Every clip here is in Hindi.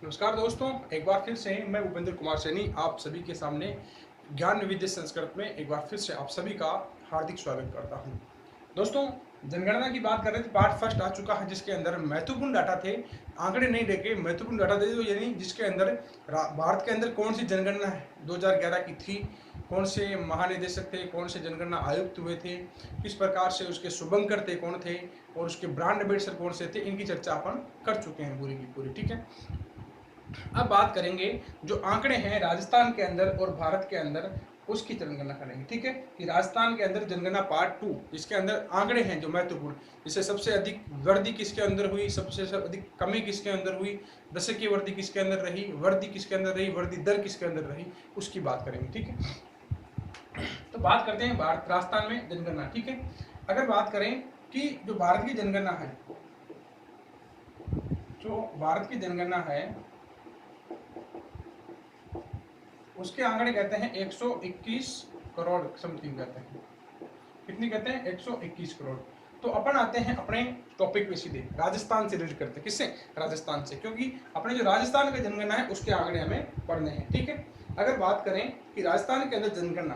नमस्कार दोस्तों, एक बार फिर से मैं भूपेंद्र कुमार सैनी आप सभी के सामने ज्ञान विविध संस्कृत में एक बार फिर से आप सभी का हार्दिक स्वागत करता हूं। दोस्तों, जनगणना की बात कर रहे थे, पार्ट फर्स्ट आ चुका है जिसके अंदर महत्वपूर्ण डाटा थे, आंकड़े नहीं देके महत्वपूर्ण डाटा थे, तो यानी जिसके अंदर भारत के अंदर कौन सी जनगणना है 2011 की थी, कौन से महानिदेशक थे, कौन से जनगणना आयुक्त हुए थे, किस प्रकार से उसके शुभंकर थे कौन थे और उसके ब्रांड एम्बेसडर कौन से थे, इनकी चर्चा अपन कर चुके हैं पूरी की पूरी। ठीक है, अब बात करेंगे जो आंकड़े हैं राजस्थान के अंदर और भारत के अंदर, उसकी जनगणना करेंगे। ठीक है, कि राजस्थान के अंदर जनगणना पार्ट 2 इसके अंदर आंकड़े हैं जो महत्वपूर्ण, जिससे सबसे अधिक वृद्धि किसके अंदर हुई, सबसे अधिक कमी किसके अंदर हुई, दशकीय वृद्धि किसके अंदर रही, वृद्धि किसके अंदर रही, वृद्धि दर किसके अंदर रही, उसकी बात करेंगे। ठीक है, तो बात करते हैं भारत राजस्थान में जनगणना। ठीक है, अगर बात करें कि जो भारत की जनगणना है, जो भारत की जनगणना है उसके आंकड़े कहते हैं 121 करोड़ समथिंग कहते हैं। कितनी कहते हैं? 121 करोड़। तो अपन आते हैं अपने टॉपिक पे सीधे, राजस्थान से रिलेट करते हैं। किससे? राजस्थान से, क्योंकि अपने जो राजस्थान का जनगणना है उसके आंकड़े हमें पढ़ने हैं। ठीक है, अगर बात करें कि राजस्थान के अंदर जनगणना,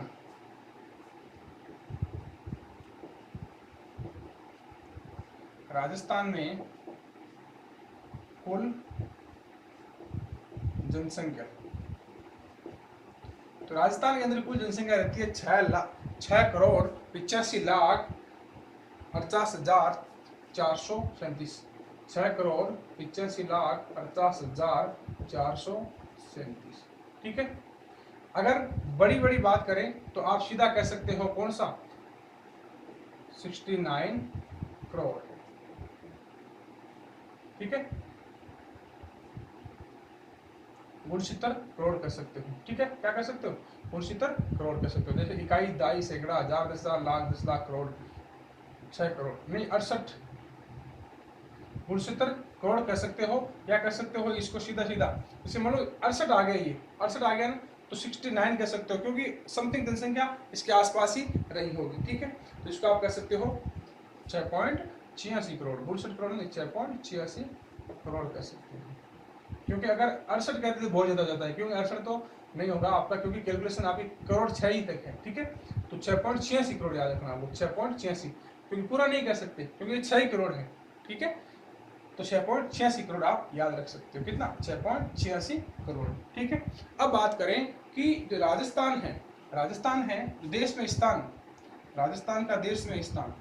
राजस्थान में कुल जनसंख्या, तो राजस्थान के अंदर कुल जनसंख्या रहती है 6,85,48,437। 6,85,48,437। ठीक है, अगर बड़ी बड़ी बात करें तो आप सीधा कह सकते हो कौन सा, 69 करोड़। ठीक है, 69 करोड़ कह सकते हो। ठीक है, क्या कह सकते हो? 69 करोड़ कह सकते हो। जैसे इकाई, दाई, सैकड़ा, हजार, 10,000, लाख, 10 लाख, करोड़, 6 करोड़ नहीं, 68 करोड़ कह सकते हो, या कह सकते हो इसको सीधा सीधा, जैसे मान लो 68 आ गया, ये 68 आ गया ना, तो 69 कह सकते हो, क्योंकि समथिंग जनसंख्या इसके आसपास ही रही होगी। ठीक है, तो इसको आप कह सकते हो 6.86 करोड़, 62 करोड़ नहीं, 6.86 करोड़ कह सकते हो। क्योंकि अगर 68 कहते तो बहुत ज्यादा हो जाता है, क्योंकि 68 तो नहीं होगा आपका, क्योंकि कैलकुलेशन आपकी करोड़ 6 ही तक है। ठीक है, तो 6.86 करोड़ याद रखना आपको, 6.86, क्योंकि पूरा नहीं कह सकते क्योंकि 6 ही करोड़ है। ठीक है, तो 6.86 करोड़ आप याद रख सकते हो। कितना? 6.86 करोड़। ठीक है, अब बात करें कि जो राजस्थान है, राजस्थान है देश में स्थान, राजस्थान का देश में स्थान,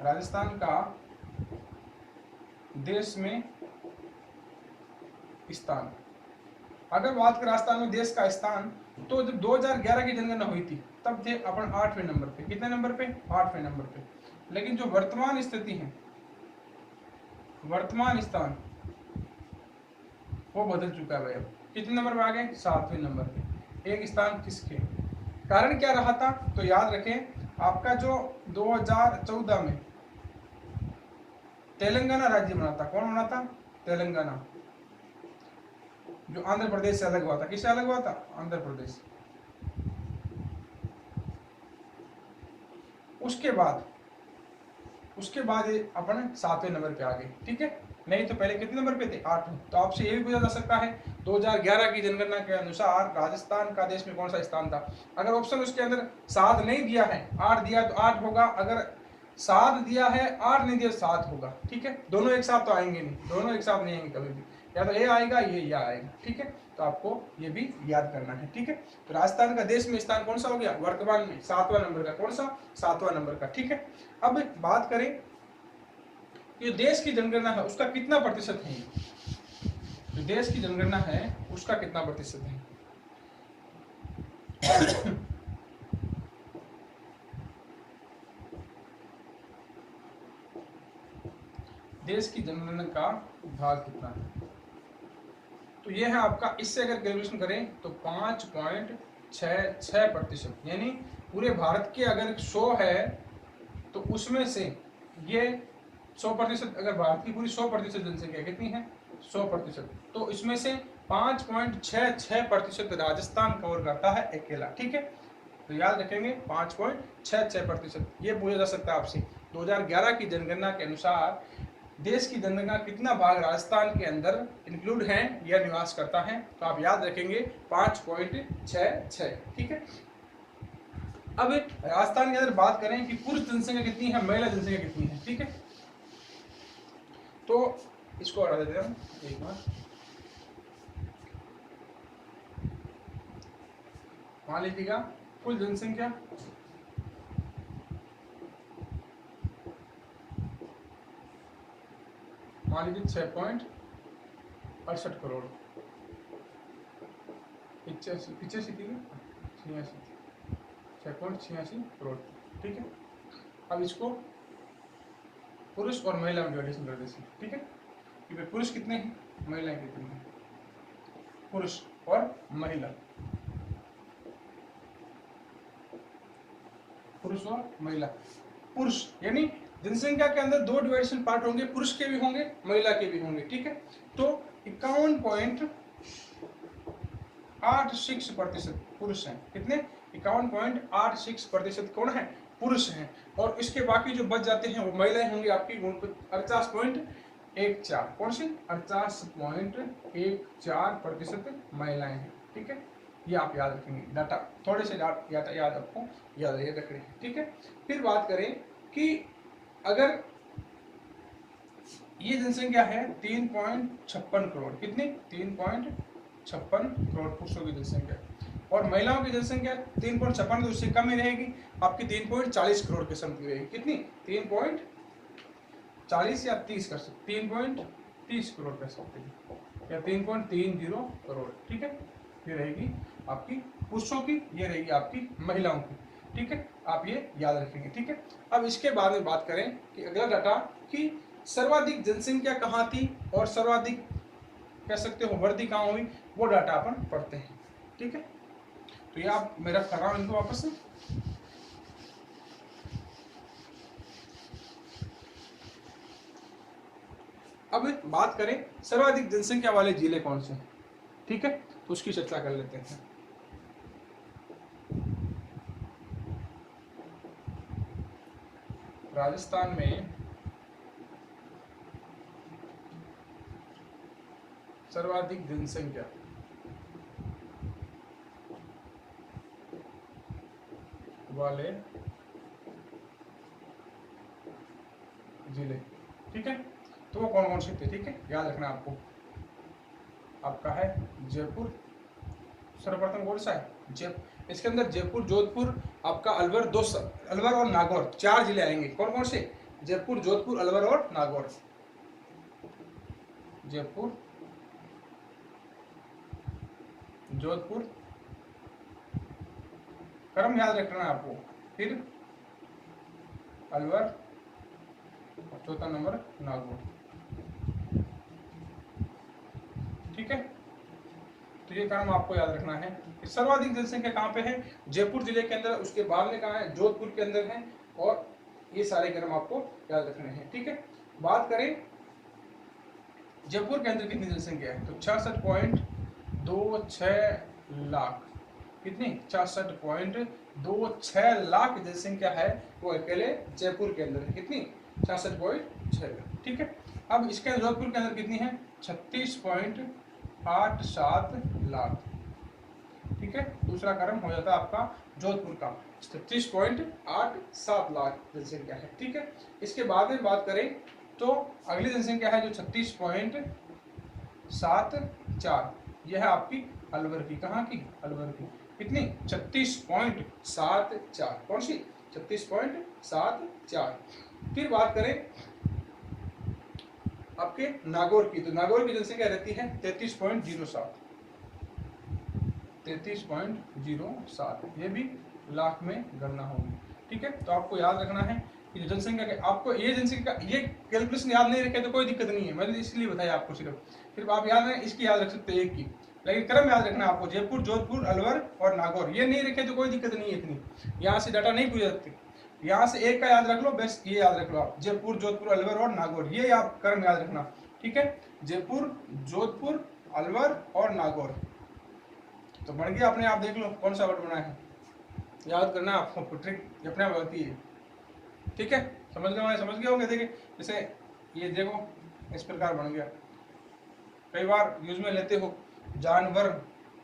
राजस्थान का देश में स्थान, अगर बात करें राजस्थान में देश का स्थान, तो जब 2011 की जनगणना हुई थी तब थे अपन 8वें नंबर पे। कितने नंबर पे? 8वें नंबर पे। लेकिन जो वर्तमान स्थिति है, वर्तमान स्थान वो बदल चुका है भाई। अब कितने नंबर पे आ गए? 7वें नंबर पे। एक स्थान किसके? कारण क्या रहा था? तो याद रखें, आपका जो 2014 में तेलंगाना राज्य बना था, कौन बना था? तेलंगाना, जो आंध्र प्रदेश से अलग हुआ था। किससे अलग हुआ था? आंध्र प्रदेश। उसके बाद अपन 7वें नंबर पे आ गए। ठीक है, नहीं तो पहले कितने नंबर पे थे? 8वें। तो आपसे ये भी पूछा जा सकता है 2011 की जनगणना के अनुसार राजस्थान का देश में कौन सा स्थान था। अगर ऑप्शन उसके अंदर 7 नहीं दिया है, 8 दिया तो 8 होगा, अगर 7 दिया है 8 नहीं दिया 7 होगा। ठीक है, दोनों एक साथ तो आएंगे नहीं, दोनों एक साथ नहीं आएंगे कभी भी, या तो ये आएगा या आएगा। ठीक है, तो आपको ये भी याद करना है। ठीक है, तो राजस्थान का देश में स्थान कौन सा हो गया वर्तमान में? 7वां नंबर का। कौन सा? 7वां नंबर का। ठीक है, अब बात करें कि देश की जनगणना है उसका कितना प्रतिशत है, जो देश की जनगणना है उसका कितना प्रतिशत है? देश की जनगणना का भाग कितना है? तो यह है आपका, इससे अगर कैलकुलेशन करें तो 5.66%, यानी पूरे भारत के अगर 100 है तो उसमें से ये 100%, अगर भारत की पूरी 100% जनसंख्या कितनी है? 100%, तो इसमें से 5.66% राजस्थान कवर करता है अकेला। ठीक है, तो याद रखेंगे 5.66%। ये पूछा जा सकता है आपसे 2011 की जनगणना के अनुसार देश की जनसंख्या कितना भाग राजस्थान के अंदर इंक्लूड है या निवास करता है, तो आप याद रखेंगे 5.66। ठीक है। अब राजस्थान के अंदर बात करें कि पुरुष जनसंख्या कितनी है, महिला जनसंख्या कितनी है। ठीक है, तो इसको हटा देते हैं हम एक बार। मान लीजिएगा कुल जनसंख्या मान लीजिए 6.68 करोड़, 6.86 करोड़। ठीक है, अब इसको पुरुष और महिला में डिवाइडेशन कर देते हैं। ठीक है, कि भाई पुरुष कितने हैं, महिलाएं कितनी हैं। पुरुष और महिला, पुरुष और महिला। पुरुष यानी जनसंख्या के अंदर दो डिवाइडेशन पार्ट होंगे, पुरुष के भी होंगे महिला के भी होंगे। ठीक है, तो 51.86% पुरुष हैं। कितने? 51.86% कौन है? पुरुष हैं। और इसके बाकी जो बच जाते हैं वो महिलाएं होंगी आपकी 48.14। कौन सी? 48.14% महिलाएं हैं। ठीक है, ये आप याद रखेंगे। डाटा थोड़े से याद आपको याद रखने हैं। ठीक है, फिर बात करें कि अगर ये जनसंख्या है 3.56 करोड़। कितनी? 3.56 करोड़ पुरुषों की जनसंख्या, और महिलाओं की जनसंख्या 3.56, तो उससे कम ही रहेगी आपकी 3.40 करोड़ के समथिंग रहेगी। कितनी? 3.40 या 30 कर सकते, 3.30 करोड़ कर सकते हैं, या 3.30 करोड़। ठीक है, ये रहेगी आपकी पुरुषों की, ये रहेगी आपकी महिलाओं की। ठीक है, आप ये याद रखेंगे। ठीक है, अब इसके बाद में बात करें कि अगला डाटा कि सर्वाधिक जनसंख्या कहाँ थी और सर्वाधिक कह सकते हो वृद्धि कहाँ हुई, वो डाटा अपन पढ़ते हैं। ठीक है, तो ये आप मेरा कर रहा हूं इनको वापस से। अब बात करें सर्वाधिक जनसंख्या वाले जिले कौन से हैं। ठीक है, तो उसकी चर्चा कर लेते हैं। राजस्थान में सर्वाधिक जनसंख्या वाले जिले। ठीक है, तो वो कौन कौन से थे? ठीक है, याद रखना आपको। आपका है जयपुर, सर्वप्रथम कौन सा है? इसके अंदर जयपुर, जोधपुर, आपका अलवर, अलवर और नागौर 4 जिले आएंगे। कौन कौन से? जयपुर, जोधपुर, अलवर और नागौर। जयपुर, जोधपुर, क्रम याद रखना है आपको, फिर अलवर और चौथा नंबर नागौर। ठीक है, तो ये क्रम आपको याद रखना है। सर्वाधिक जनसंख्या कहाँ पे है? जयपुर जिले के अंदर, उसके बाद में कहाँ है? जोधपुर के अंदर है, और ये सारे क्रम आपको याद रखने हैं। ठीक है, बात करें जयपुर के अंदर कितनी जनसंख्या है, तो 66.26 लाख। कितनी? 66.26 लाख जनसंख्या है वो अकेले जयपुर के अंदर है। कितनी? 66.6। ठीक है, अब इसके अंदर जोधपुर के अंदर कितनी है? 36.87 लाख। ठीक है, दूसरा क्रम हो जाता है आपका जोधपुर का, 36.87 लाख जनसंख्या है। ठीक है, इसके बाद में बात करें तो अगली जनसंख्या है जो 36.74, यह है आपकी अलवर की। कहाँ की? अलवर की। कितनी? 36.74। कौन सी? 36.74। फिर बात करें आपके नागौर की, तो नागौर की जनसंख्या रहती है 33.07। 33.07, ये भी लाख में गणना होगी। ठीक है, तो आपको याद रखना है कि जो जनसंख्या के आपको ये जनसंख्या ये कैलकुलेशन याद नहीं रखे तो कोई दिक्कत नहीं है, मैंने इसलिए बताया आपको। सिर्फ आप याद रखें, इसकी याद रख सकते हैं एक की, लेकिन क्रम याद रखना आपको, जयपुर, जोधपुर, अलवर और नागौर। ये नहीं रखे तो कोई दिक्कत नहीं है इतनी, यहाँ से डाटा नहीं पूछ सकते। यहाँ से एक का याद रख लो बस, ये याद रख लो आप, जयपुर, जोधपुर, अलवर और नागौर, ये आप क्रम याद रखना। ठीक है, जयपुर, जोधपुर, अलवर और नागौर। तो बढ़ गया अपने आप, देख लो कौन सा वर्ड बना है, याद करना आपको, ट्रिक अपने आप होती है। ठीक है, समझ गए होंगे। देखिए जैसे ये देखो इस प्रकार बन गया। कई बार यूज में लेते हो जानवर,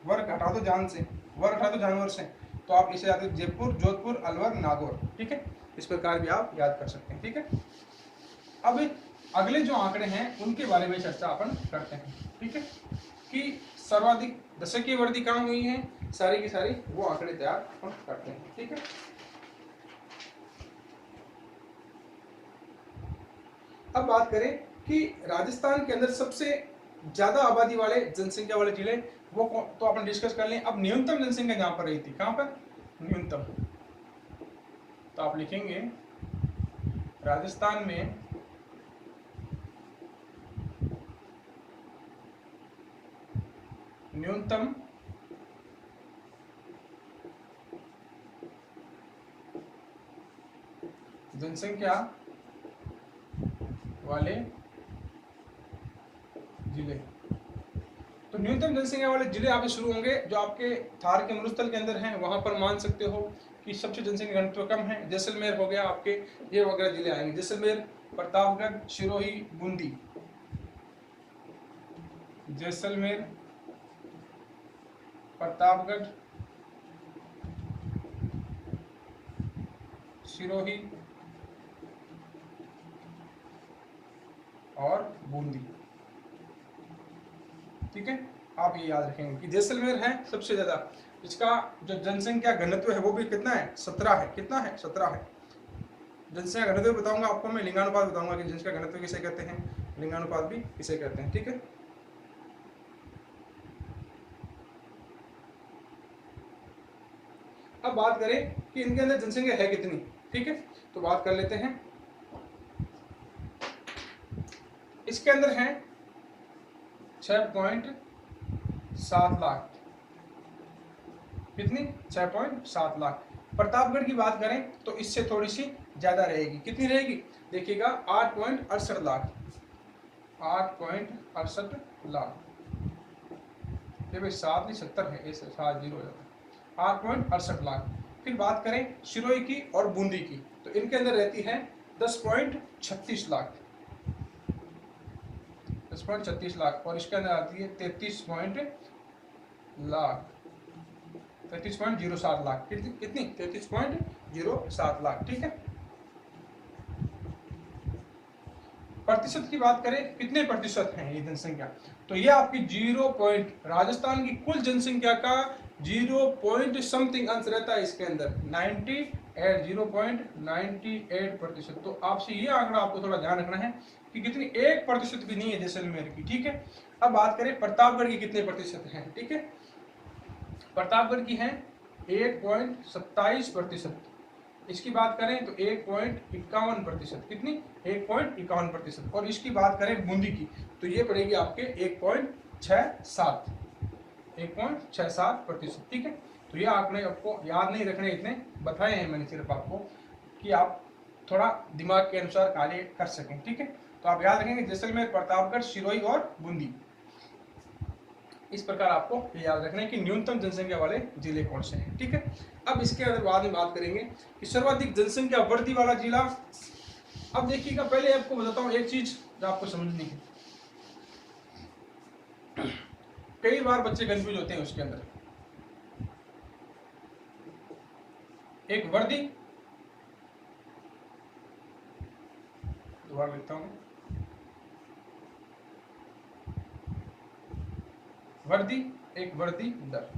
वर्ग हटा दो जान से, वर्ग हटा दो जानवर से, तो आप इसे याद जयपुर, जोधपुर, अलवर, नागौर। ठीक है, इस प्रकार भी आप याद कर सकते हैं। ठीक है, अब अगले जो आंकड़े हैं उनके बारे में चर्चा अपन करते हैं। ठीक है, कि सर्वाधिक दशकीय वृद्धि कहाँ हुई है, सारी की सारी वो आंकड़े तैयार अपन करते हैं। ठीक है, अब बात करें कि राजस्थान के अंदर सबसे ज्यादा आबादी वाले, जनसंख्या वाले जिले वो तो अपन डिस्कस कर लें। अब न्यूनतम जनसंख्या जहां पर रही थी, कहां पर न्यूनतम, तो आप लिखेंगे राजस्थान में न्यूनतम जनसंख्या वाले जिले। तो न्यूनतम जनसंख्या वाले जिले आपसे शुरू होंगे जो आपके थार के मरुस्थल के अंदर हैं, वहां पर मान सकते हो कि सबसे जनसंख्या घनत्व कम है। जैसलमेर हो गया आपके, ये वगैरह जिले आएंगे, जैसलमेर, प्रतापगढ़, सिरोही, बूंदी। जैसलमेर, प्रतापगढ़, सिरोही और बूंदी। ठीक है, आप ये याद रखेंगे कि जैसलमेर है सबसे ज्यादा, इसका जो जनसंख्या घनत्व है वो भी कितना है, 17 है। कितना है, 17 है। जनसंख्या घनत्व बताऊंगा आपको मैं, लिंगानुपात बताऊंगा कि जनसंख्या घनत्व किसे कहते हैं, लिंगानुपात भी किसे कहते हैं। ठीक है, अब बात करें कि इनके अंदर जनसंख्या है कितनी। ठीक है, तो बात कर लेते हैं। इसके अंदर है 6.7 लाख। कितनी, 6.7 लाख। प्रतापगढ़ की बात करें तो इससे थोड़ी सी ज्यादा रहेगी। कितनी रहेगी, देखिएगा 8.68 लाख। 8.68 लाख, ये भाई 7 नहीं 70 है, ऐसे 7 जीरो हो जाता है। 8.68 लाख। फिर बात करें सिरोही की और बूंदी की, तो इनके अंदर रहती है 10.36 लाख। 10.36 लाख, और इसके अंदर आती है 33.07 लाख। कितनी, 33.07 लाख। ठीक है, प्रतिशत की बात करें, कितने प्रतिशत हैं ये जनसंख्या, तो ये आपकी 0. राजस्थान की कुल जनसंख्या का 0. समथिंग अंश रहता है इसके अंदर, 0.98%। तो आपसे ये आंकड़ा आपको थोड़ा ध्यान रखना है कि कितनी, 1% भी नहीं है जैसलमेर की। ठीक है, अब बात करें प्रतापगढ़ की कितने प्रतिशत हैं। ठीक है, प्रतापगढ़ की है 1.27%। इसकी बात करें तो 1.51%। कितनी, 1.51%। और इसकी बात करें बूंदी की तो ये पड़ेगी आपके 1.67%। ठीक है, तो ये आंकड़े आपको याद नहीं रखने, इतने बताए हैं मैंने सिर्फ आपको कि आप थोड़ा दिमाग के अनुसार कार्य कर सकें। ठीक है, तो आप याद रखेंगे जैसलमेर, प्रतापगढ़, सिरोही और बूंदी। इस प्रकार आपको याद रखना है कि न्यूनतम जनसंख्या वाले जिले कौन से हैं। ठीक है, अब इसके बाद में बात करेंगे कि सर्वाधिक जनसंख्या वृद्धि वाला जिला। अब देखिएगा, पहले आपको बताता हूं एक चीज जो आपको समझनी है। कई बार बच्चे कंफ्यूज होते हैं उसके अंदर। एक वर्दी, दोबारा लिखता हूं, वर्दी, एक वर्दी दर।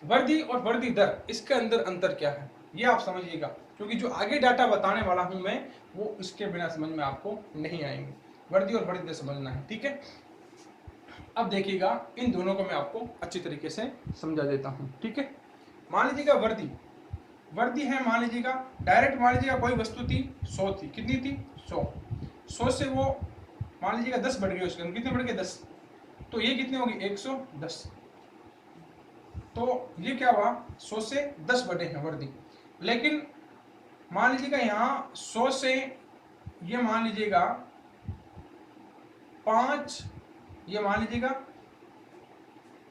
वर्दी और वर्दी दर, इसके अंदर अंतर क्या है ये आप समझिएगा, क्योंकि जो आगे डाटा बताने वाला हूं मैं वो इसके बिना समझ में आपको नहीं आएंगे। वर्दी और वर्दी दर समझना है। ठीक है, अब देखिएगा इन दोनों को मैं आपको अच्छी तरीके से समझा देता हूं। ठीक है, मान लीजिएगा वर्दी, वर्दी है, मान लीजिएगा डायरेक्ट, मान लीजिएगा कोई वस्तु थी 100 थी। कितनी थी, 100 से वो मान लीजिएगा 10 बढ़ गए, उसके अंदर कितने बढ़ गए, 10, तो ये कितने होगी, 110। तो ये क्या हुआ, 100 से 10 बढ़े हैं वर्दी। लेकिन मान लीजिएगा यहाँ 100 से ये मान लीजिएगा 5, ये मान लीजिएगा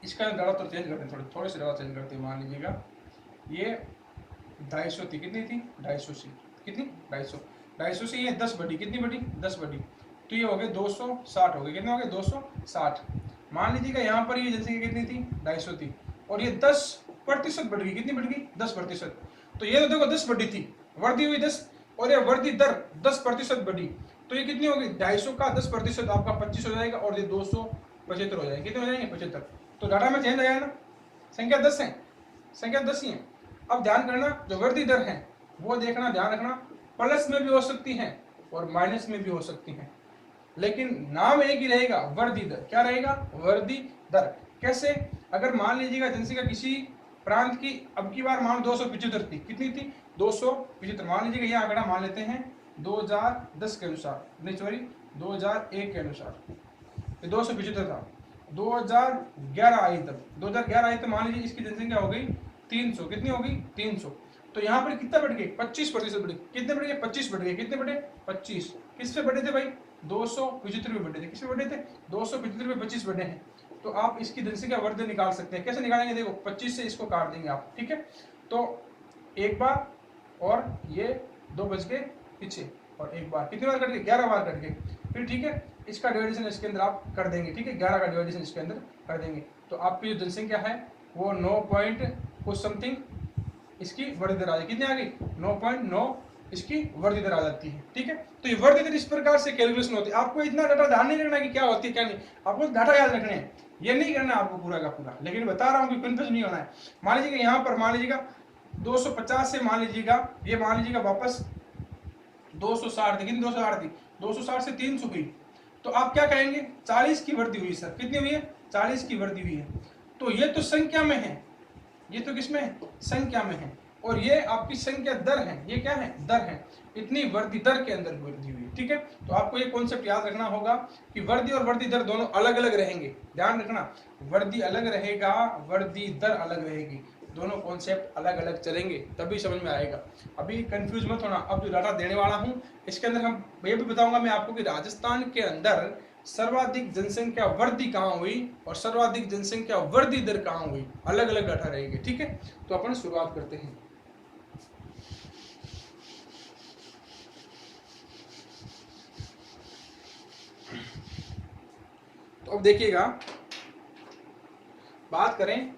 इसका जगह तो चेंज करते हैं, थोड़े से जगह चेंज करते हैं। मान लीजिएगा ये 250 थी, कितनी थी 250 सी, कितनी 250, 250 से ये 10 बढ़ी, कितनी बढ़ी 10 बढ़ी, तो ये हो गए 260 हो गए, कितने हो गए 260। मान लीजिएगा यहाँ पर ये जनसंख्या कितनी थी 250 थी और ये 10% बढ़ गई, कितनी बढ़ गई 10%। तो ये तो देखो 10 बढ़ी थी, वृद्धि हुई 10 और ये वृद्धि दर 10% बढ़ी, तो ये कितनी होगी 250 का 10% आपका 25 हो जाएगा और ये 275 हो जाएगा, कितने हो जाएंगे 75। तो डाटा में चेंज आया ना, संख्या 10 है, संख्या 10 ही है। अब ध्यान करना जो वृद्धि दर है वो देखना, ध्यान रखना प्लस में भी हो सकती है और माइनस में भी हो सकती है, लेकिन नाम एक ही रहेगा वृद्धि दर। क्या रहेगा वृद्धि दर। कैसे, अगर मान लीजिएगा जनसंख्या किसी प्रांत की अब की बार मान 275 थी, कितनी थी 275, मान लीजिएगा यह आंकड़ा मान लेते हैं 2010 के अनुसार, नहीं सॉरी 2001 के अनुसार, 275 था, 2011 आई, तब 2011 आई तो मान लीजिए इसकी जनसंख्या हो गई 300, कितनी हो गई 300, तो यहाँ पर कितना बढ़ गए 25% बढ़ गए, कितने बढ़ गए 25 बढ़ गए, कितने बढ़े 25, किस पे बढ़े थे भाई 275 पे बढ़े थे, किस पे बढ़े थे 275 पे 25 बढ़े हैं। तो आप इसकी जनसंख्या वृद्धि निकाल सकते हैं, कैसे निकालेंगे देखो 25 से इसको काट देंगे आप, ठीक है, तो एक बार और ये 2 बच गए पीछे और एक बार, कितनी बार कट गए 11 बार कट गए, फिर ठीक है इसका डिवाइडेशन इसके अंदर आप कर देंगे, ठीक है 11 का डिवाइडेशन इसके अंदर कर देंगे, तो आपकी जो जनसंख्या है वो 9 पॉइंट कुछ समथिंग इसकी वृद्धि दर आ जाएगी, कितनी आ गई 9.9 इसकी वृद्धि दर आ जाती है, ठीक है। तो ये वृद्धि दर इस प्रकार से कैलकुलेशन होती है, आपको इतना डाटा ध्यान नहीं रखना कि क्या होती है क्या नहीं, आपको डाटा याद रखने हैं, ये नहीं करना आपको पूरा का पूरा, लेकिन बता रहा हूँ कि कन्फ्यूज नहीं होना है। मान लीजिएगा यहाँ पर मान लीजिएगा 250 से मान लीजिएगा ये मान लीजिएगा वापस 260 थी, कितनी 260 थी, 260 से 300 हुई, तो आप क्या कहेंगे 40 की वृद्धि हुई सर, कितनी हुई है 40 की वृद्धि हुई है, तो ये तो संख्या में है, ये तो किसमें है संख्या में है, और ये आपकी संख्या दर है, ये क्या है दर है, इतनी वृद्धि दर के अंदर वृद्धि हुई, ठीक है। तो आपको ये कॉन्सेप्ट याद रखना होगा कि वृद्धि और वृद्धि दर दोनों अलग अलग रहेंगे, ध्यान रखना वृद्धि अलग रहेगा वृद्धि दर अलग रहेगी, दोनों कॉन्सेप्ट अलग अलग चलेंगे तभी समझ में आएगा। अभी कंफ्यूज मत होना, अब जो डाटा देने वाला हूँ इसके अंदर हम ये भी बताऊंगा मैं आपको कि राजस्थान के अंदर सर्वाधिक जनसंख्या वृद्धि कहाँ हुई और सर्वाधिक जनसंख्या वृद्धि दर कहाँ हुई, अलग अलग डाटा रहेंगे, ठीक है। तो अपन शुरुआत करते हैं। तो अब देखिएगा बात करें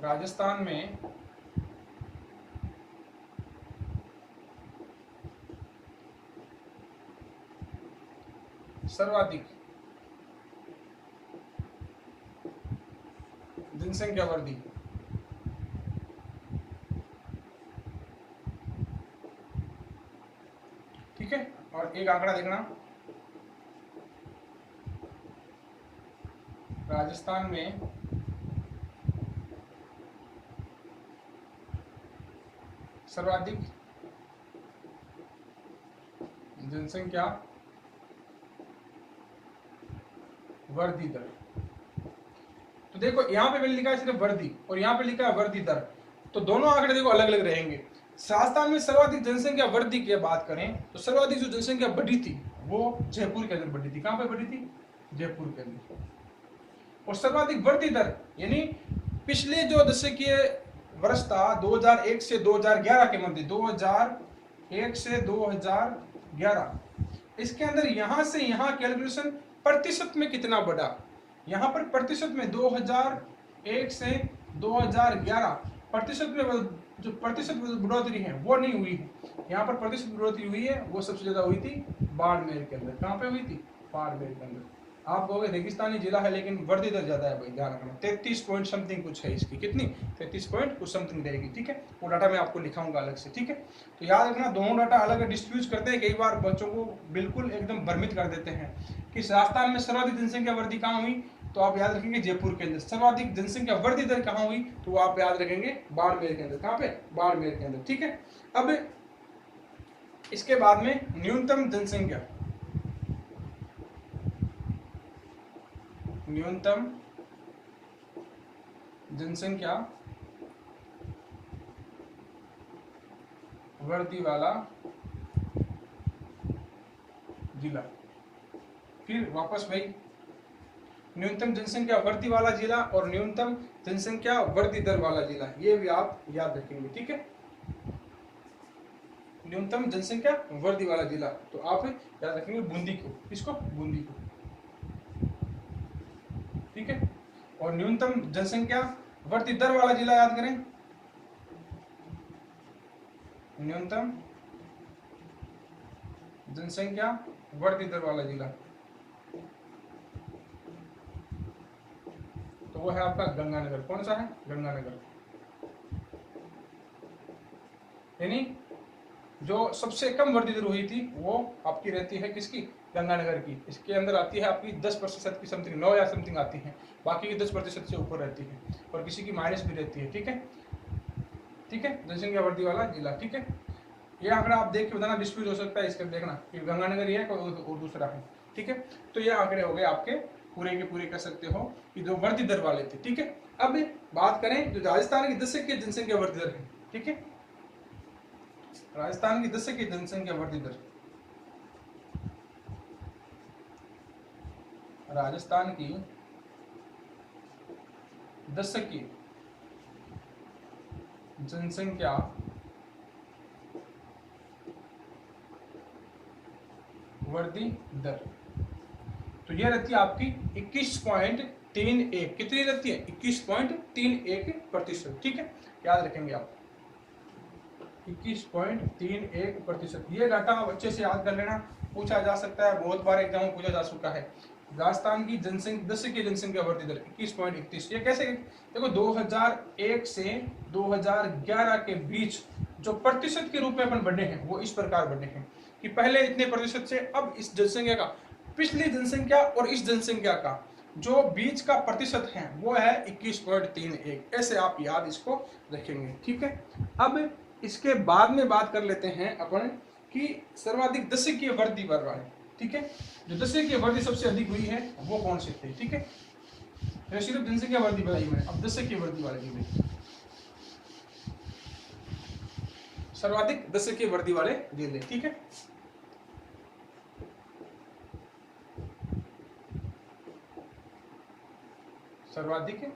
राजस्थान में सर्वाधिक जनसंख्या वृद्धि, ठीक है, और एक आंकड़ा देखना राजस्थान में सर्वाधिक जनसंख्या वृद्धि दर, तो देखो यहाँ पे मैंने लिखा है सिर्फ वृद्धि और यहाँ पे लिखा है वृद्धि दर, तो दोनों आंकड़े देखो अलग अलग रहेंगे। राजस्थान में सर्वाधिक जनसंख्या वृद्धि की बात करें तो सर्वाधिक जो जनसंख्या बढ़ी थी वो जयपुर के अंदर बढ़ी थी, कहाँ पे बढ़ी थी जयपुर के अंदर, और सर्वाधिक वृद्धि दर यानी पिछले जो दशकीय वर्ष था 2001 से 2011 के मध्य, 2001 से 2011 इसके अंदर यहां से यहां कैलकुलेशन प्रतिशत में कितना बढ़ा, यहां पर प्रतिशत में 2001 से 2011 प्रतिशत में जो प्रतिशत बढ़ोतरी है वो नहीं हुई है, यहाँ पर प्रतिशत बढ़ोतरी हुई है वो सबसे ज्यादा हुई थी बाड़मेर के अंदर, कहाँ पे हुई थी बाड़मेर के अंदर। आप कहोगे रेगिस्तानी जिला है लेकिन वृद्धि दर ज्यादा है भाई, ध्यान रखना 33 पॉइंट समथिंग कुछ है इसकी, कितनी 33 पॉइंट कुछ समथिंग रहेगी, ठीक है, वो डाटा मैं आपको लिखाऊंगा अलग से, ठीक है। तो याद रखना दोनों डाटा अलग डिस्ट्रीब्यूट करते हैं, कई बार बच्चों को बिल्कुल एकदम भ्रमित कर देते हैं कि राजस्थान में सर्वाधिक जनसंख्या वृद्धि कहाँ हुई, तो आप याद रखेंगे जयपुर के अंदर, सर्वाधिक जनसंख्या वृद्धि दर कहाँ हुई तो आप याद रखेंगे बाड़मेर के अंदर, कहाँ पे बाड़मेर के अंदर, ठीक है। अब इसके बाद में न्यूनतम जनसंख्या, न्यूनतम जनसंख्या वृद्धि वाला जिला, फिर वापस भाई न्यूनतम जनसंख्या वृद्धि वाला जिला और न्यूनतम जनसंख्या वृद्धि दर वाला जिला, ये भी आप याद रखेंगे, ठीक है। न्यूनतम जनसंख्या वृद्धि वाला जिला, तो आप याद रखेंगे बूंदी को, किसको, बूंदी को, ठीक है। और न्यूनतम जनसंख्या वृद्धि दर वाला जिला याद करें, न्यूनतम जनसंख्या वृद्धि दर वाला जिला, तो वो है आपका गंगानगर। कौन सा है, गंगानगर। यानी जो सबसे कम वृद्धि दर हुई थी वो आपकी रहती है किसकी, गंगानगर की। इसके अंदर आती है आपकी 10% की समथिंग, 9 या समथिंग आती है, बाकी की 10% से ऊपर रहती है, और किसी की माइनस भी रहती है, ठीक है, ठीक है। जनसंख्या वृद्धि वाला जिला, ठीक है। ये आंकड़ा आप देख के बताना, डिस्प्यूट हो सकता है, इसका देखना कि गंगानगर ये है और दूसरा है, ठीक है। तो ये आंकड़े हो गए आपके पूरे के पूरे, कह सकते हो कि जो वृद्धि दर वाले थे, ठीक है। अब बात करें जो राजस्थान की 10 की जनसंख्या वृद्धि दर है, ठीक है, राजस्थान की 10 की जनसंख्या वृद्धि दर, राजस्थान की 10 की जनसंख्या वृद्धि दर, तो यह रहती है आपकी 21.31, कितनी रहती है, 21.31%, ठीक है, याद रखेंगे आप 21.31%। ये डाटा आप अच्छे से याद कर लेना, पूछा जा सकता है, बहुत बार एग्जाम में पूछा जा चुका है। राजस्थान की जनसंख्या 10 की जनसंख्या वृद्धि दर 21.31, ये कैसे, देखो 2001 से 2011 के बीच जो प्रतिशत के रूप में अपन बढ़े हैं वो इस प्रकार बढ़े हैं कि पहले इतने प्रतिशत से अब इस जनसंख्या का, पिछली जनसंख्या और इस जनसंख्या का जो बीच का प्रतिशत है वो है 21.31, ऐसे आप याद इसको रखेंगे, ठीक है। अब इसके बाद में बात कर लेते हैं अपन कि सर्वाधिक दशकीय वृद्धि दर वाले, ठीक है, जो दशकीय वृद्धि सबसे अधिक हुई है वो कौन से थे, ठीक है। सिर्फ जनसंख्या वृद्धि बताई मैंने, अब दशकीय वृद्धि वाले जिले, सर्वाधिक दशकीय वृद्धि वाले जिले, ठीक है। सर्वाधिक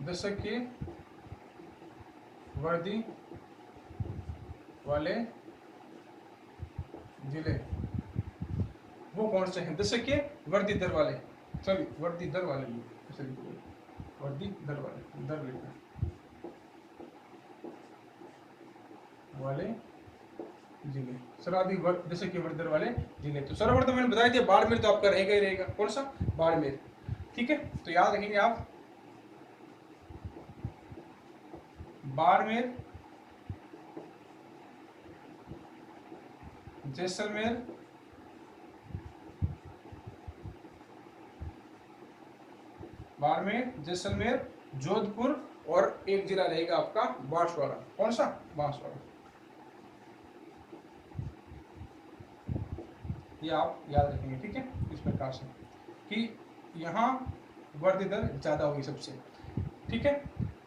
दशकीय वृद्धि वाले जिले वो कौन से हैं, दशकीय वृद्धि दर वाले, सॉरी वृद्धि दर वाले, वृद्धि दर वाले, दर लिखना वाले जिले, सर्वाधिक दशकीय वृद्धि दर वाले जिले। तो सर्वप्रथम मैंने बताया था बाड़मेर, तो आपका रहेगा ही रहेगा, कौन सा, बाड़मेर, ठीक है। तो याद रखेंगे आप बाड़मेर, जैसलमेर, बाड़मेर, जैसलमेर, जोधपुर, और एक जिला रहेगा आपका बांसवाड़ा, कौन सा, बांसवाड़ा, ये आप याद रखेंगे, ठीक है। इस प्रकार से कि यहाँ वृद्धि दर ज्यादा होगी सबसे, ठीक है।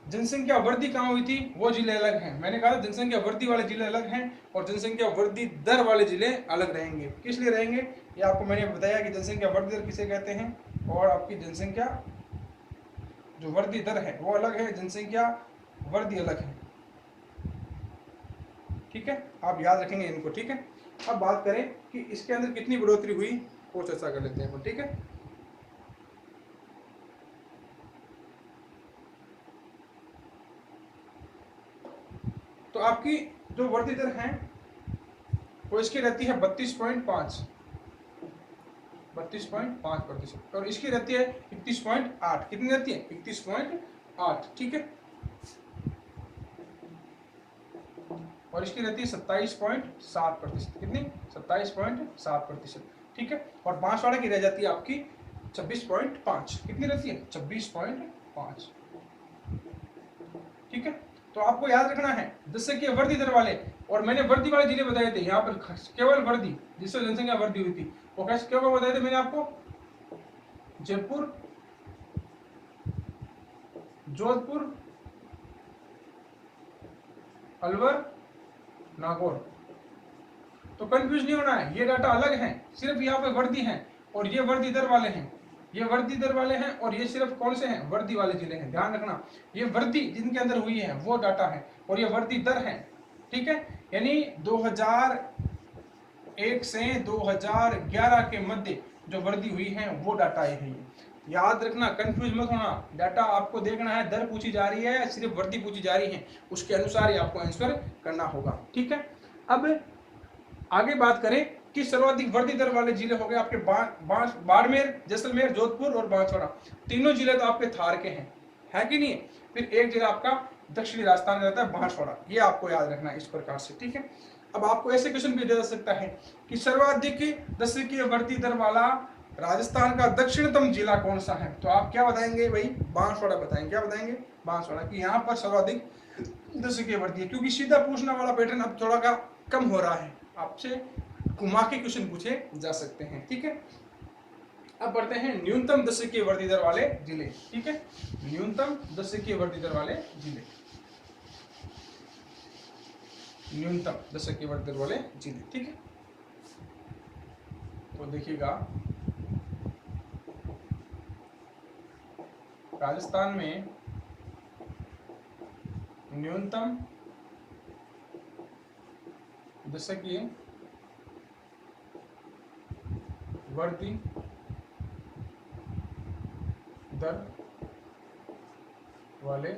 जनसंख्या वृद्धि कहाँ हुई थी वो जिले अलग हैं, मैंने कहा जनसंख्या वृद्धि वाले जिले अलग हैं और जनसंख्या वृद्धि दर वाले जिले अलग रहेंगे। किस लिए रहेंगे ये आपको मैंने बताया कि जनसंख्या वृद्धि दर किसे कहते हैं, और आपकी जनसंख्या जो वृद्धि दर है वो अलग है, जनसंख्या वृद्धि अलग है, ठीक है। आप याद रखेंगे इनको, ठीक है। अब बात करें कि इसके अंदर कितनी बढ़ोतरी हुई वो चर्चा कर लेते हैं, ठीक है। तो आपकी जो वृद्धि दर है वो इसकी रहती है 32.5%, और इसकी रहती है 31.8, कितनी रहती है, 31.8, ठीक है। और इसकी रहती है 27.7%, कितनी, 27.7%, ठीक है। और बांसवाड़ा की रह जाती है आपकी 26.5, कितनी रहती है, 26.5, ठीक है। तो आपको याद रखना है जिससे कि वृद्धि दर वाले, और मैंने वृद्धि वाले जिले बताए थे यहाँ पर, केवल वृद्धि जिससे जनसंख्या वृद्धि हुई थी वो कैसे क्या बताए थे मैंने आपको, जयपुर, जोधपुर, अलवर नागौर। तो कंफ्यूज नहीं होना है, ये डाटा अलग है, सिर्फ यहाँ पे वर्दी हैं और ये वर्दी दर वाले हैं, ये वर्दी दर वाले हैं और ये सिर्फ कौन से हैं, वर्दी वाले जिले हैं। ध्यान रखना, ये वर्दी जिनके अंदर हुई है वो डाटा है और ये वर्दी दर है, ठीक है। यानी 2001 से 2011 के मध्य जो वर्दी हुई है वो डाटा है ये। याद रखना, कंफ्यूज मत होना, डाटा आपको देखना है, दर पूछी जा रही है सिर्फ वर्दी पूछी जा रही है, उसके अनुसार ही आपको आंसर करना होगा, ठीक है। अब आगे बात करें कि सर्वाधिक वर्दी दर वाले जिले हो गए आपके बाड़मेर, जैसलमेर, जोधपुर और बांसवाड़ा। तीनों जिले तो आपके थार के हैं, है कि नहीं। फिर एक जिला आपका दक्षिणी राजस्थान में रहता है, बांसवाड़ा, ये आपको याद रखना है इस प्रकार से, ठीक है। अब आपको ऐसे क्वेश्चन भी दिया जा सकता है कि सर्वाधिक दशकीय वर्दी दर वाला राजस्थान का दक्षिणतम जिला कौन सा है, तो आप क्या बताएंगे भाई, बांसवाड़ा बताएंगे। क्या बताएंगे, बांसवाड़ा, कि यहाँ पर सर्वाधिक दशकीय वर्दी है। क्योंकि सीधा पूछना वाला पैटर्न अब थोड़ा का कम हो रहा है, आपसे घुमा के क्वेश्चन पूछे जा सकते हैं, ठीक है। अब बढ़ते हैं न्यूनतम दशकीय वर्दी दर वाले जिले, ठीक है। न्यूनतम दशकीय वर्दी दर वाले जिले, न्यूनतम दशकीय वर्दी दर वाले जिले, ठीक है। तो देखिएगा, राजस्थान में न्यूनतम दशकीय वर्दी दर वाले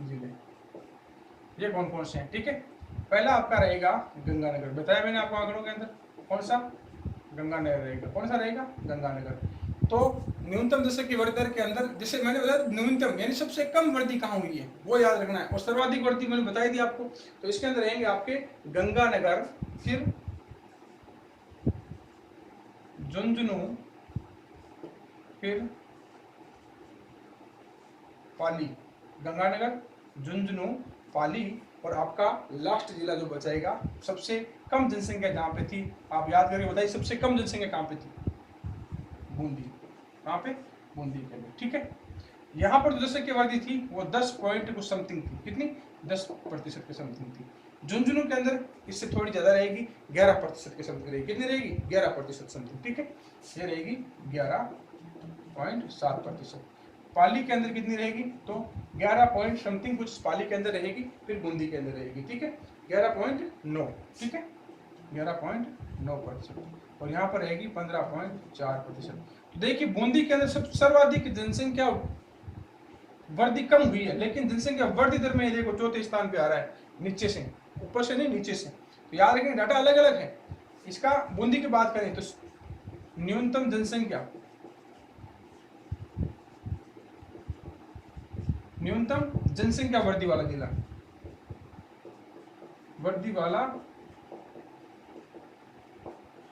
जिले ये कौन कौन से हैं, ठीक है। पहला आपका रहेगा गंगानगर, बताया मैंने आपको आंकड़ों के अंदर, कौन सा, गंगानगर रहेगा। कौन सा रहेगा, गंगानगर। तो न्यूनतम दशकीय वर्दी दर के अंदर, जैसे मैंने बताया न्यूनतम यानी सबसे कम वर्दी कहाँ हुई है वो याद रखना है, और सर्वाधिक वर्दी मैंने बताई थी आपको। तो इसके अंदर रहेंगे आपके गंगानगर, फिर झुंझुनू, फिर पाली। गंगानगर, झुंझुनू, पाली, और आपका लास्ट जिला जो बचाएगा सबसे कम जनसंख्या जहां पे थी, आप याद करके बताइए सबसे कम जनसंख्या कहां पे थी, बूंदी। कहां पे, बूंदी के अंदर, ठीक है। यहाँ पर जो जनसंख्या वर्दी थी वो 10 पॉइंट कुछ समथिंग थी, कितनी, 10% के समथिंग थी। झुंझुनू के अंदर इससे थोड़ी ज्यादा रहेगी, 11% के समथिंग रहेगी। कितनी रहेगी, 11% समथिंग, ठीक है। ये रहेगी 11.7%। पाली के अंदर कितनी रहेगी, तो 11 पॉइंट समथिंग कुछ पाली के अंदर रहेगी, फिर बूंदी के अंदर रहेगी, ठीक है, 11.9, ठीक है, 11.9%। और यहाँ पर रहेगी 15.4%। तो देखिए बूंदी के अंदर सर्वाधिक जनसंख्या वर्दी कम हुई है, लेकिन जनसंख्या वर्दी दर में देखो चौथे स्थान पे आ रहा है, नीचे से, ऊपर से नहीं, नीचे से। तो याद रखें डाटा अलग अलग है। इसका बूंदी की बात करें तो न्यूनतम जनसंख्या, न्यूनतम जनसंख्या वर्दी वाला जिला, वर्दी वाला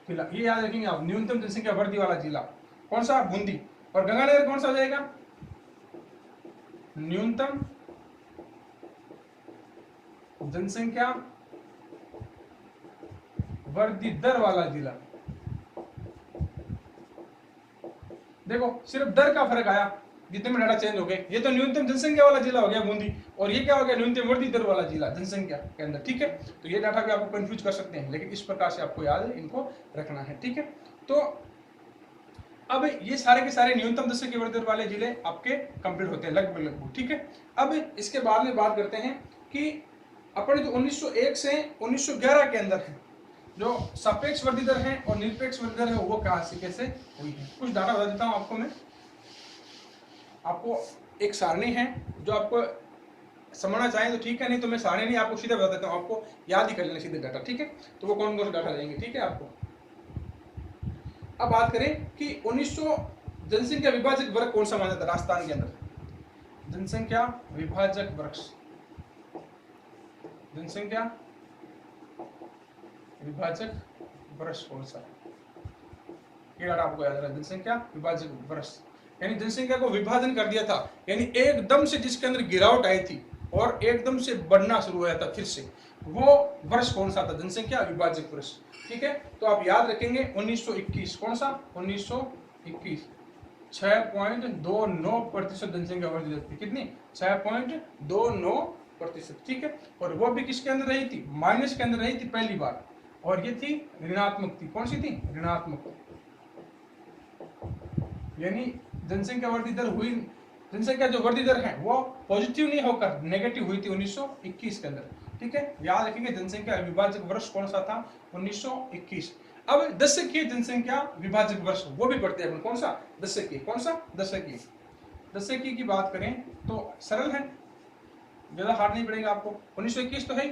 जिला, ये याद रखेंगे आप, न्यूनतम जनसंख्या वर्दी वाला जिला कौन सा, बूंदी। और गंगानगर कौन सा हो जाएगा, न्यूनतम जनसंख्या वर्दी दर वाला जिला। देखो सिर्फ दर का फर्क आया, जितने में डाटा चेंज हो गए। ये तो न्यूनतम जनसंख्या वाला जिला हो गया बूंदी, और ये क्या हो गया, न्यूनतम वर्दी दर वाला जिला जनसंख्या के अंदर, ठीक है। तो ये डाटा भी आपको कंफ्यूज कर सकते हैं, लेकिन इस प्रकार से आपको याद इनको रखना है, ठीक है। तो अब ये सारे के सारे न्यूनतम दशकीय वर्दी दर वाले जिले आपके कंप्लीट होते हैं लगभग, ठीक है। अब इसके बाद में बात करते हैं कि अपने जो 1901 से 1911 के अंदर है, जो सापेक्ष वर्दी दर है और निरपेक्ष वर्दी दर है, वो कहां से कैसे हुई है। कुछ डाटा बता देता हूं आपको मैं। आपको एक सारणी है, जो आपको समझना चाहें तो ठीक है, नहीं तो मैं सारणी नहीं आपको सीधे बता देता हूं, आपको याद ही कर लेना सीधे डाटा, ठीक है। तो वो कौन कौन से डाटा रहेंगे, ठीक है आपको। अब बात करें कि 1900 जनसंख्या विभाजक वर्ग कौन सा माना जाता है राजस्थान के अंदर, जनसंख्या विभाजक वर्ग, जनसंख्या विभाजक वर्ष कौन सा है, ये डाटा आपको याद रखना, जनसंख्या विभाजक वर्ष, यानी जनसंख्या को विभाजन कर दिया था, यानी एकदम से जिसके अंदर गिरावट आई थी और एकदम से बढ़ना शुरू हुआ था फिर से, वो वर्ष कौन सा था, जनसंख्या विभाजक वर्ष, ठीक है। तो आप याद रखेंगे 1921, कौन सा, 1921, 6.29% जनसंख्या वर्दी दर थी, कितनी, 6.29 प्रतिशत, ठीक है। और वो भी किसके अंदर रही थी, माइनस के अंदर रही थी पहली बार, और ये थी ऋणात्मक थी। कौन सी थी, ऋणात्मक। यानी जनसंख्या वृद्धि दर हुई, जनसंख्या जो वृद्धि दर है वो पॉजिटिव नहीं होकर नेगेटिव हुई थी 1921 के अंदर, ठीक है। याद रखेंगे जनसंख्या विभाजक वर्ष कौन सा था, 1921। अब दशकीय जनसंख्या विभाजक वर्ष वो भी पढ़ते हैं, कौन सा, दशकीय। कौन सा, दशकीय। दशकीय की बात करें तो सरल है, ज्यादा हार्ड नहीं पड़ेगा आपको। 1921 तो है,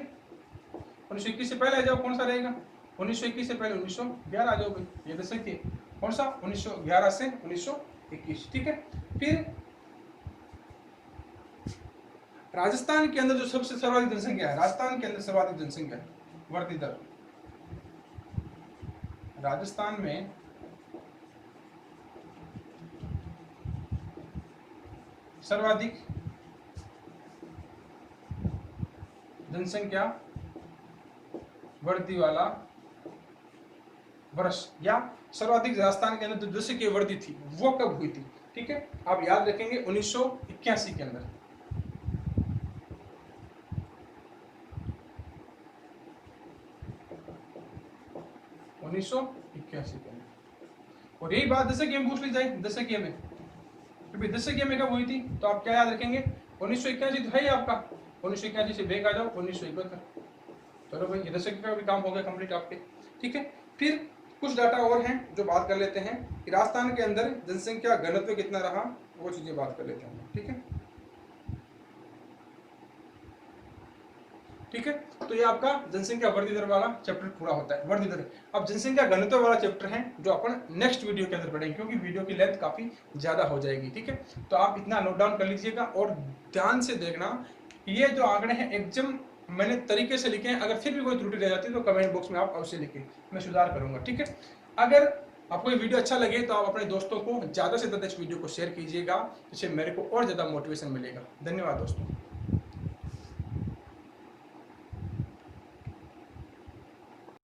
1921 से पहले आ जाओ, कौन सा रहेगा, 1921 से पहले 1911 आ जाओ भाई, ये दशकीय। कौन सा, 1911 से 1921, ठीक है। फिर राजस्थान के अंदर जो सबसे सर्वाधिक जनसंख्या है, राजस्थान के अंदर सर्वाधिक जनसंख्या वृद्धि दर, राजस्थान में सर्वाधिक जनसंख्या वृद्धि वाला वर्ष या सर्वाधिक राजस्थान के अंदर जो दशकीय वृद्धि थी वो कब हुई थी, ठीक है। आप याद रखेंगे 1981 के अंदर, 1981 के अंदर। और यही बात दशकीय में पूछ ली जाए, दशकीय में, क्योंकि दशकीय में कब हुई थी, तो आप क्या याद रखेंगे, 1981 तो है ही आपका, 1981 से बैक आ जाओ 1971। चलो भाई, ये दशकीय का भी काम हो गया कंप्लीट आपके, ठीक है। फिर कुछ डाटा और हैं जो बात कर लेते हैं कि राजस्थान के अंदर जनसंख्या घनत्व कितना रहा, वो चीजें बात कर लेते हैं, ठीक है। ठीक है, तो ये आपका जनसंख्या वृद्धि दर वाला चैप्टर पूरा होता है, वृद्धि दर। अब जनसंख्या घनत्व वाला चैप्टर है जो अपन नेक्स्ट वीडियो के अंदर पढ़ेंगे, क्योंकि वीडियो की लेंथ काफी ज्यादा हो जाएगी, ठीक है। तो आप इतना नोट डाउन कर लीजिएगा और ध्यान से देखना, ये जो आंकड़े हैं एकदम मैंने तरीके से लिखे हैं, अगर फिर भी कोई त्रुटि रह जाती है तो कमेंट बॉक्स में आप अवश्य लिखें, मैं सुधार करूंगा, ठीक है। अगर आपको ये वीडियो अच्छा लगे तो आप अपने दोस्तों को ज्यादा से ज्यादा इस वीडियो को शेयर कीजिएगा, जिससे मेरे को और ज्यादा मोटिवेशन मिलेगा। धन्यवाद दोस्तों।